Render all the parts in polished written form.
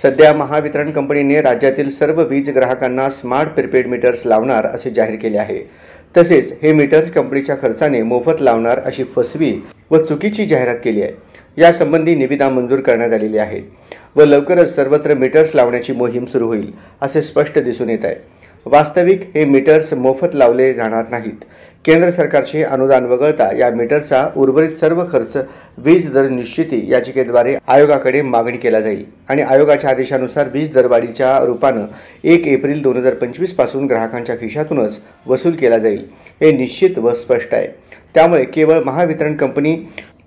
सध्या महावितरण कंपनीने राज्यातील सर्व वीज ग्राहकांना स्मार्ट प्रीपेड मीटर्स लावणार असे जाहीर केले आहे। तसेच हे मीटर्स कंपनीच्या खर्चाने मोफत लावणार अशी फसवी व चुकीची जाहिरात केली आहे। यासंबंधी निविदा मंजूर करण्यात आलेली आहे व लवकरच सर्वत्र मीटर्स लावण्याची मोहीम सुरू होईल असे स्पष्ट दिसून येत आहे। वास्तविक हे मीटर्स मोफत लावले जाणार नाहीत। केंद्र सरकारचे अनुदान वगळता या मीटरचा उर्वरित सर्व खर्च वीज दर निश्चिती याचिकेद्वारे आयोगाकडे मागणी केला जाईल आणि आयोगाच्या आदेशानुसार वीज दरवाढीच्या रूपाने 1 एप्रिल 2025 पासून ग्राहकांच्या खिशातूनच वसूल केला जाईल हे निश्चित व स्पष्ट आहे। त्यामुळे केवळ महावितरण कंपनी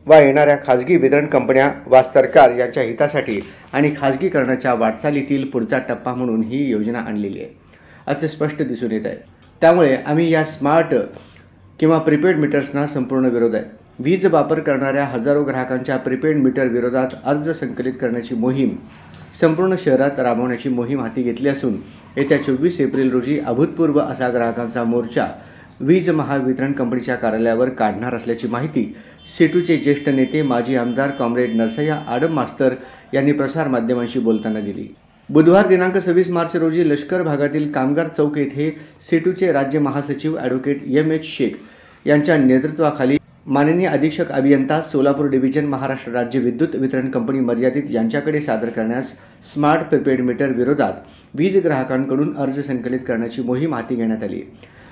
वा येणाऱ्या खाजगी वितरण कंपन्या वा सरकार यांच्या हितासाठी आणि खाजगीकरणाच्या वाटचालीतील पुढचा टप्पा म्हणून ही योजना आणलेली आहे असे स्पष्ट दिसून येत आहे। त्यामुळे आम्ही या स्मार्ट किंवा प्रीपेड मीटर्सना संपूर्ण विरोध आहे। वीज वापर करणाऱ्या हजारो ग्राहकांच्या प्रीपेड मीटर विरोधात अर्ज संकलित करण्याची मोहीम संपूर्ण शहरात राबवण्याची मोहीम हाती घेतली असून येत्या 24 एप्रिल रोजी अभूतपूर्व असा ग्राहकांचा मोर्चा वीज महावितरण कंपनीच्या कार्यालयावर काढणार असल्याची माहिती सेटूचे ज्येष्ठ नेते माजी आमदार कॉम्रेड नरसय्या आडम मास्तर यांनी प्रसार माध्यमांशी बोलताना दिली। बुधवार दिनांक 26 मार्च रोजी लष्कर भागातील कामगार चौक येथे सेटूचे राज्य महासचिव ॲडव्होकेट M.H. शेख यांच्या नेतृत्वाखाली माननीय अधीक्षक अभियंता सोलापूर डिव्हिजन महाराष्ट्र राज्य विद्युत वितरण कंपनी मर्यादित यांच्याकडे सादर करण्यास स्मार्ट प्रीपेड मीटर विरोधात वीज ग्राहकांकडून अर्ज संकलित करण्याची मोहीम हाती घेण्यात आली।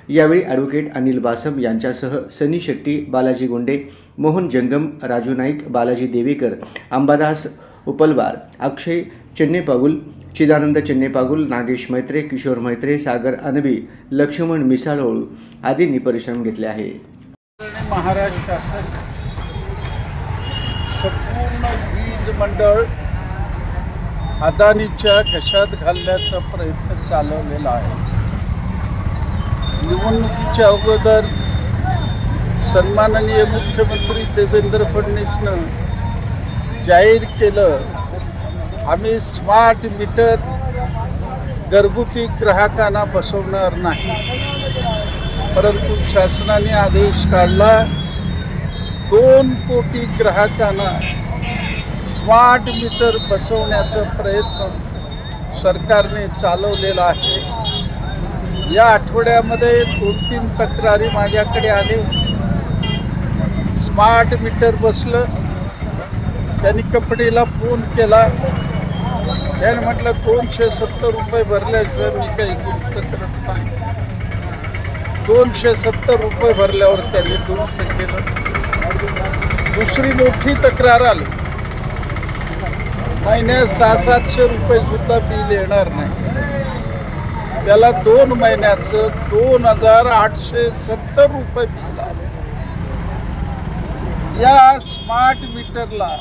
यावेळी ॲडव्होकेट अनिल बासम यांच्यासह सनी शेट्टी, बालाजी गुंडे, मोहन जंगम, राजू नाईक, बालाजी देवीकर, अंबादास उपलवार, अक्षय चेन्नेपागुल, चिदानंद चेन्नेपागुल, नागेश मैत्रे, किशोर मैत्रे, सागर अनबी, लक्ष्मण मिसाळोळू आदींनी परिश्रम घेतले आहे। महाराष्ट्र शासन संपूर्ण वीज मंडळ अदानीच्या घशात घालण्याचा प्रयत्न चालवलेला आहे। निवडणुकीच्या अगोदर सन्माननीय मुख्यमंत्री देवेंद्र फडणवीसनं जाहीर केलं, आम्ही स्मार्ट मीटर घरगुती ग्राहकांना बसवणार नाही। परंतु शासनाने आदेश काढला 2 कोटी ग्राहकांना स्मार्ट मीटर बसवण्याचा प्रयत्न सरकारने चालवलेला आहे। या आठवड्यामध्ये 2-3 तक्रारी माझ्याकडे आले। स्मार्ट मीटर बसलं, त्यांनी कंपनीला फोन केला, त्याने म्हटलं 270 रुपये भरल्याशिवाय मी काही दुरुस्त करत नाही। 270 रुपये भरल्यावर त्यांनी दुरुस्त केलं। दुसरी मोठी तक्रार आली, महिन्यात 600-700 रुपये सुद्धा बिल येणार नाही, त्याला 2 महिन्याचं 2870 रुपये बिल आलं। या स्मार्ट मीटरला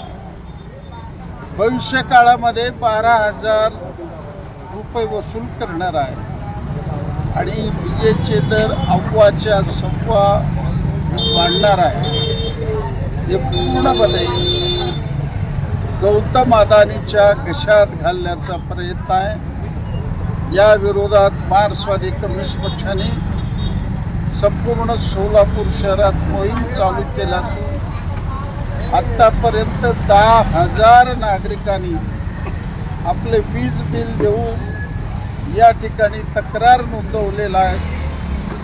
भविष्य काळामध्ये 12,000 रुपये वसूल करणार आहे आणि विजेचे दर अव्वाच्या सव्वा वाढणार आहे। हे पूर्णपणे गौतम अदानीच्या घशात घालण्याचा प्रयत्न आहे। या विरोधात मार्क्सवादी कम्युनिस्ट पक्षाने संपूर्ण सोलापूर शहरात मोहीम चालू केली असून आत्तापर्यंत 10,000 नागरिकांनी आपले वीज बिल देऊन या ठिकाणी तक्रार नोंदवलेला आहे।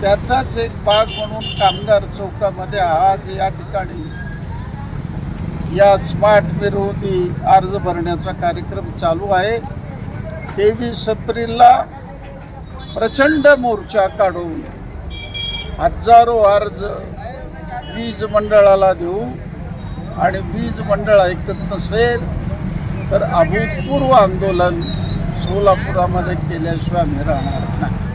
त्याचाच एक भाग म्हणून कामगार चौकामध्ये आज या ठिकाणी या स्मार्ट विरोधी अर्ज भरण्याचा कार्यक्रम चालू आहे। 23 एप्रिलला प्रचंड मोर्चा काढून हजारो अर्ज वीज मंडळाला देऊ आणि वीज मंडळ ऐकत नसेल तर अभूतपूर्व आंदोलन सोलापुरामध्ये केल्याशिवाय आम्ही राहणार नाही।